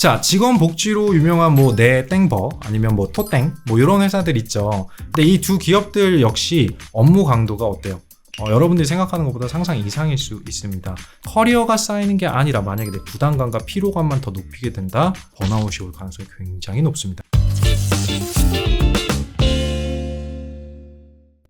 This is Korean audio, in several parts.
자, 직원 복지로 유명한 뭐 내 땡버 아니면 뭐 토땡 뭐 이런 회사들 있죠. 근데 이 두 기업들 역시 업무 강도가 어때요? 여러분들이 생각하는 것보다 상상 이상일 수 있습니다. 커리어가 쌓이는 게 아니라 만약에 내 부담감과 피로감만 더 높이게 된다, 번아웃이 올 가능성이 굉장히 높습니다.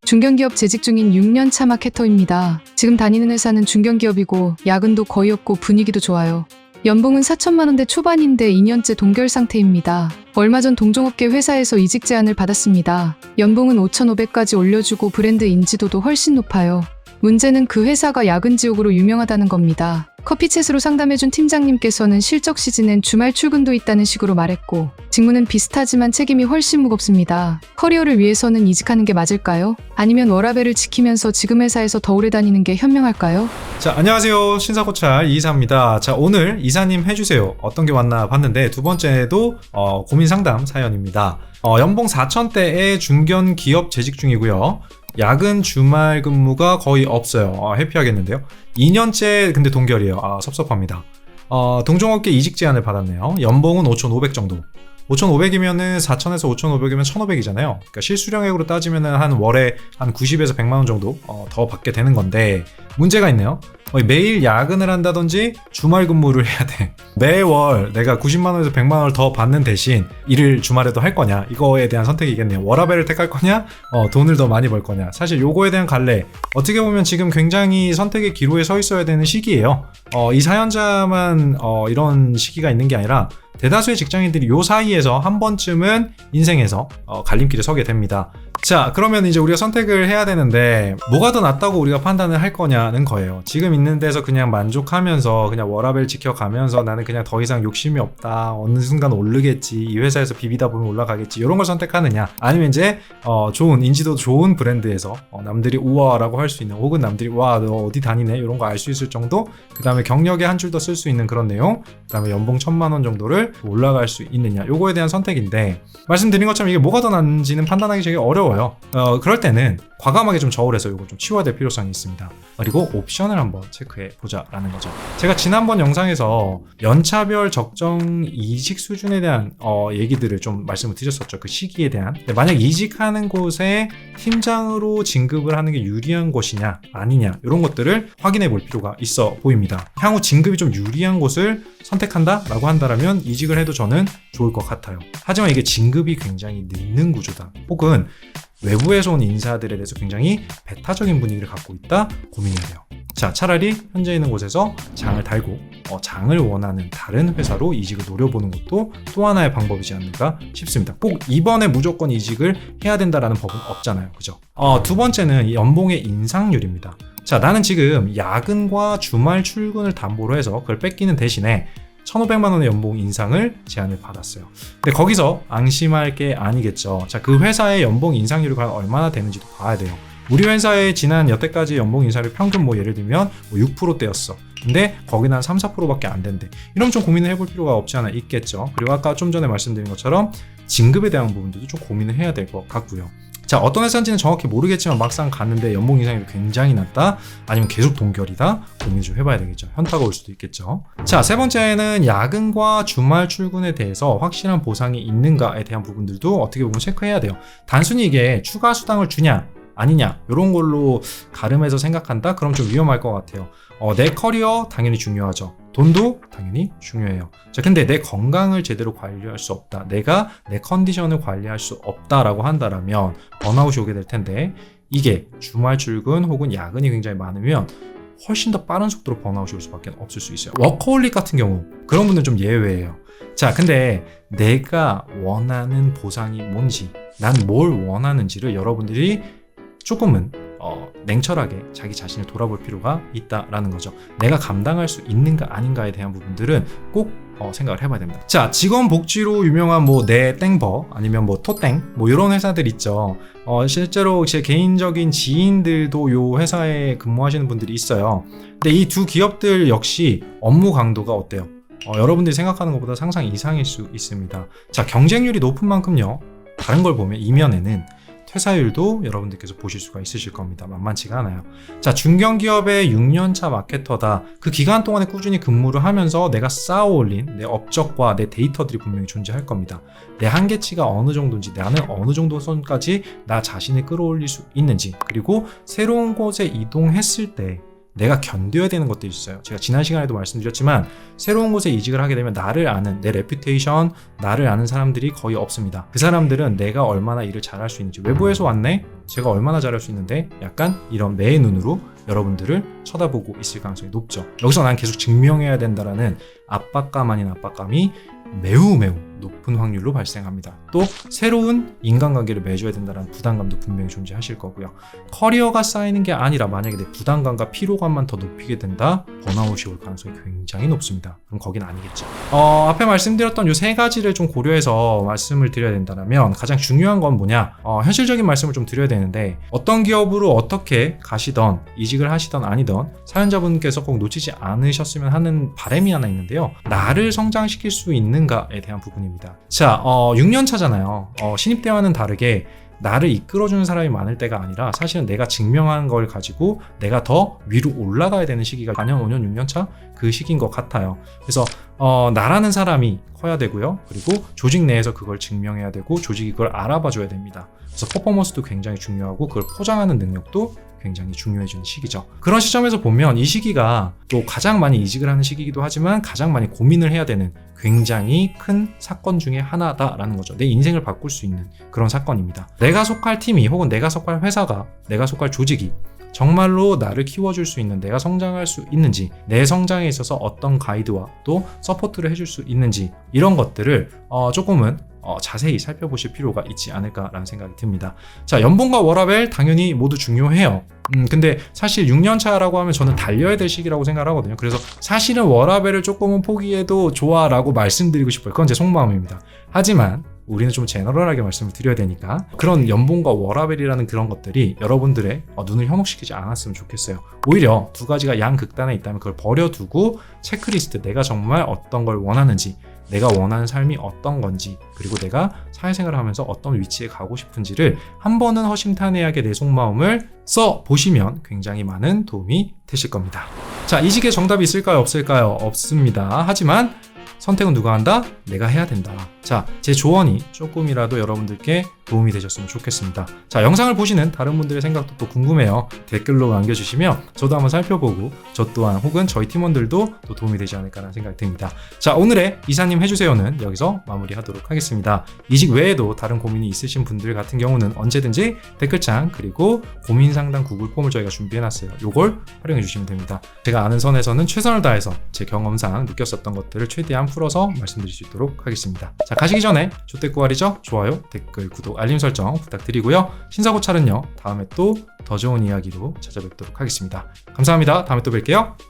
중견기업 재직 중인 6년차 마케터입니다. 지금 다니는 회사는 중견기업이고 야근도 거의 없고 분위기도 좋아요. 연봉은 4천만 원대 초반인데 2년째 동결 상태입니다. 얼마 전 동종업계 회사에서 이직 제안을 받았습니다. 연봉은 5,500까지 올려주고 브랜드 인지도도 훨씬 높아요. 문제는 그 회사가 야근 지옥으로 유명하다는 겁니다. 커피챗으로 상담해준 팀장님께서는 실적 시즌엔 주말 출근도 있다는 식으로 말했고, 직무는 비슷하지만 책임이 훨씬 무겁습니다. 커리어를 위해서는 이직하는 게 맞을까요? 아니면 워라밸을 지키면서 지금 회사에서 더 오래 다니는 게 현명할까요? 자, 안녕하세요. 신사고찰 이사입니다. 자, 오늘 이사님 해주세요. 어떤 게 왔나 봤는데 두 번째도 고민 상담 사연입니다. 연봉 4천대의 중견 기업 재직 중이고요. 야근 주말 근무가 거의 없어요. 해피하겠는데요. 2년째 근데 동결이에요. 섭섭합니다. 동종업계 이직 제안을 받았네요. 연봉은 5,500 정도. 5,500이면은 4,000에서 5,500이면 1,500이잖아요. 그러니까 실수령액으로 따지면은 한 월에 한 90에서 100만 원 정도 더 받게 되는 건데, 문제가 있네요. 매일 야근을 한다든지 주말 근무를 해야 돼. 매월 내가 90만 원에서 100만 원을 더 받는 대신 일을 주말에도 할 거냐, 이거에 대한 선택이겠네요. 워라밸을 택할 거냐, 돈을 더 많이 벌 거냐. 사실 요거에 대한 갈래, 어떻게 보면 지금 굉장히 선택의 기로에 서 있어야 되는 시기예요. 이 사연자만 이런 시기가 있는 게 아니라 대다수의 직장인들이 요 사이에서 한 번쯤은 인생에서 갈림길에 서게 됩니다. 자, 그러면 이제 우리가 선택을 해야 되는데 뭐가 더 낫다고 우리가 판단을 할 거냐는 거예요. 지금 있는 데서 그냥 만족하면서 그냥 워라밸 지켜가면서 나는 그냥 더 이상 욕심이 없다, 어느 순간 오르겠지, 이 회사에서 비비다 보면 올라가겠지, 이런 걸 선택하느냐, 아니면 이제 좋은 인지도 좋은 브랜드에서 남들이 우와라고 할 수 있는, 혹은 남들이 와 너 어디 다니네 이런 거 알 수 있을 정도, 그 다음에 경력에 한 줄 더 쓸 수 있는 그런 내용, 그 다음에 연봉 1,000만 원 정도를 올라갈 수 있느냐, 요거에 대한 선택인데, 말씀드린 것처럼 이게 뭐가 더 나은지는 판단하기 되게 어려워요. 그럴 때는 과감하게 좀 저울해서 이거 좀 치워야 될 필요성이 있습니다. 그리고 옵션을 한번 체크해 보자라는 거죠. 제가 지난번 영상에서 연차별 적정 이직 수준에 대한 얘기들을 좀 말씀을 드렸었죠. 그 시기에 대한. 만약 이직하는 곳에 팀장으로 진급을 하는 게 유리한 곳이냐 아니냐, 이런 것들을 확인해 볼 필요가 있어 보입니다. 향후 진급이 좀 유리한 곳을 선택한다 라고 한다면 이직을 해도 저는 좋을 것 같아요. 하지만 이게 진급이 굉장히 늦는 구조다, 혹은 외부에서 온 인사들에 대해서 굉장히 배타적인 분위기를 갖고 있다, 고민해야 돼요. 자, 차라리 현재 있는 곳에서 장을 달고 장을 원하는 다른 회사로 이직을 노려보는 것도 또 하나의 방법이지 않을까 싶습니다. 꼭 이번에 무조건 이직을 해야 된다라는 법은 없잖아요, 그죠? 두 번째는 연봉의 인상률입니다. 자, 나는 지금 야근과 주말 출근을 담보로 해서 그걸 뺏기는 대신에 1,500만 원의 연봉 인상을 제안을 받았어요. 근데 거기서 안심할 게 아니겠죠. 자, 그 회사의 연봉 인상률이 과연 얼마나 되는지도 봐야 돼요. 우리 회사의 지난 여태까지 연봉 인상률 평균 예를 들면 6%대였어. 근데 거기는 한 3, 4%밖에 안 된대. 이러면 좀 고민을 해볼 필요가 없지 않아 있겠죠. 그리고 아까 좀 전에 말씀드린 것처럼 진급에 대한 부분들도 좀 고민을 해야 될 것 같고요. 자, 어떤 회사인지는 정확히 모르겠지만 막상 갔는데 연봉 인상률이 굉장히 낮다, 아니면 계속 동결이다, 고민 좀 해봐야 되겠죠. 현타가 올 수도 있겠죠. 자, 세 번째는 야근과 주말 출근에 대해서 확실한 보상이 있는가에 대한 부분들도 어떻게 보면 체크해야 돼요. 단순히 이게 추가 수당을 주냐 아니냐, 이런 걸로 가름해서 생각한다? 그럼 좀 위험할 것 같아요. 내 커리어 당연히 중요하죠. 돈도 당연히 중요해요. 자, 근데 내 건강을 제대로 관리할 수 없다, 내가 내 컨디션을 관리할 수 없다라고 한다면 번아웃이 오게 될 텐데, 이게 주말 출근 혹은 야근이 굉장히 많으면 훨씬 더 빠른 속도로 번아웃이 올 수밖에 없을 수 있어요. 워커홀릭 같은 경우 그런 분들은 좀 예외예요. 자, 근데 내가 원하는 보상이 뭔지, 난 뭘 원하는지를 여러분들이 조금은 냉철하게 자기 자신을 돌아볼 필요가 있다라는 거죠. 내가 감당할 수 있는가 아닌가에 대한 부분들은 꼭 생각을 해봐야 됩니다. 자, 직원 복지로 유명한 뭐 내 땡버 아니면 뭐 토땡 뭐 이런 회사들 있죠. 실제로 제 개인적인 지인들도 요 회사에 근무하시는 분들이 있어요. 근데 이 두 기업들 역시 업무 강도가 어때요? 여러분들이 생각하는 것보다 상상 이상일 수 있습니다. 자, 경쟁률이 높은 만큼요, 다른 걸 보면 이면에는 퇴사율도 여러분들께서 보실 수가 있으실 겁니다. 만만치가 않아요. 자, 중견기업의 6년차 마케터다. 그 기간 동안에 꾸준히 근무를 하면서 내가 쌓아 올린 내 업적과 내 데이터들이 분명히 존재할 겁니다. 내 한계치가 어느 정도인지, 나는 어느 정도 선까지 나 자신을 끌어올릴 수 있는지, 그리고 새로운 곳에 이동했을 때 내가 견뎌야 되는 것들이 있어요. 제가 지난 시간에도 말씀드렸지만 새로운 곳에 이직을 하게 되면 나를 아는 내 레퓨테이션, 나를 아는 사람들이 거의 없습니다. 그 사람들은 내가 얼마나 일을 잘할 수 있는지, 외부에서 왔네? 제가 얼마나 잘할 수 있는데? 약간 이런 매의 눈으로 여러분들을 쳐다보고 있을 가능성이 높죠. 여기서 난 계속 증명해야 된다라는 압박감 아닌 압박감이 매우 높은 확률로 발생합니다. 또 새로운 인간관계를 맺어야 된다는 부담감도 분명히 존재하실 거고요. 커리어가 쌓이는 게 아니라 만약에 내 부담감과 피로감만 더 높이게 된다, 번아웃이 올 가능성이 굉장히 높습니다. 그럼 거긴 아니겠죠. 앞에 말씀드렸던 이 세 가지를 좀 고려해서 말씀을 드려야 된다면 가장 중요한 건 뭐냐, 현실적인 말씀을 좀 드려야 되는데, 어떤 기업으로 어떻게 가시던 이직을 하시던 아니던 사연자분께서 꼭 놓치지 않으셨으면 하는 바람이 하나 있는데요. 나를 성장시킬 수 있는가에 대한 부분입니다. 자, 6년 차잖아요. 신입 때와는 다르게 나를 이끌어주는 사람이 많을 때가 아니라 사실은 내가 증명한 걸 가지고 내가 더 위로 올라가야 되는 시기가 4년, 5년, 6년 차 그 시기인 것 같아요. 그래서 나라는 사람이 커야 되고요. 그리고 조직 내에서 그걸 증명해야 되고 조직이 그걸 알아봐 줘야 됩니다. 그래서 퍼포먼스도 굉장히 중요하고 그걸 포장하는 능력도 굉장히 중요해지는 시기죠. 그런 시점에서 보면 이 시기가 또 가장 많이 이직을 하는 시기이기도 하지만 가장 많이 고민을 해야 되는 굉장히 큰 사건 중에 하나다라는 거죠. 내 인생을 바꿀 수 있는 그런 사건입니다. 내가 속할 팀이 혹은 내가 속할 회사가, 내가 속할 조직이 정말로 나를 키워줄 수 있는, 내가 성장할 수 있는지, 내 성장에 있어서 어떤 가이드와 또 서포트를 해줄 수 있는지, 이런 것들을 조금은 자세히 살펴보실 필요가 있지 않을까라는 생각이 듭니다. 자, 연봉과 워라밸 당연히 모두 중요해요. 근데 사실 6년차라고 하면 저는 달려야 될 시기라고 생각을 하거든요. 그래서 사실은 워라밸을 조금은 포기해도 좋아라고 말씀드리고 싶어요. 그건 제 속마음입니다. 하지만 우리는 좀 제너럴하게 말씀을 드려야 되니까 그런 연봉과 워라밸이라는 그런 것들이 여러분들의 눈을 현혹시키지 않았으면 좋겠어요. 오히려 두 가지가 양극단에 있다면 그걸 버려두고 체크리스트, 내가 정말 어떤 걸 원하는지, 내가 원하는 삶이 어떤 건지, 그리고 내가 사회생활을 하면서 어떤 위치에 가고 싶은지를 한 번은 허심탄회하게 내 속마음을 써보시면 굉장히 많은 도움이 되실 겁니다. 자, 이직의 정답이 있을까요? 없을까요? 없습니다. 하지만 선택은 누가 한다? 내가 해야 된다. 자, 제 조언이 조금이라도 여러분들께 도움이 되셨으면 좋겠습니다. 자, 영상을 보시는 다른 분들의 생각도 또 궁금해요. 댓글로 남겨주시면 저도 한번 살펴보고 저 또한 혹은 저희 팀원들도 또 도움이 되지 않을까라는 생각이 듭니다. 자, 오늘의 이사님 해주세요는 여기서 마무리하도록 하겠습니다. 이직 외에도 다른 고민이 있으신 분들 같은 경우는 언제든지 댓글창 그리고 고민상담 구글 폼을 저희가 준비해놨어요. 요걸 활용해 주시면 됩니다. 제가 아는 선에서는 최선을 다해서 제 경험상 느꼈었던 것들을 최대한 풀어서 말씀드릴 수 있도록 하겠습니다. 자, 가시기 전에 조댓구알이죠? 좋아요, 댓글, 구독, 알림 설정 부탁드리고요. 신사고찰은요, 다음에 또 더 좋은 이야기로 찾아뵙도록 하겠습니다. 감사합니다. 다음에 또 뵐게요.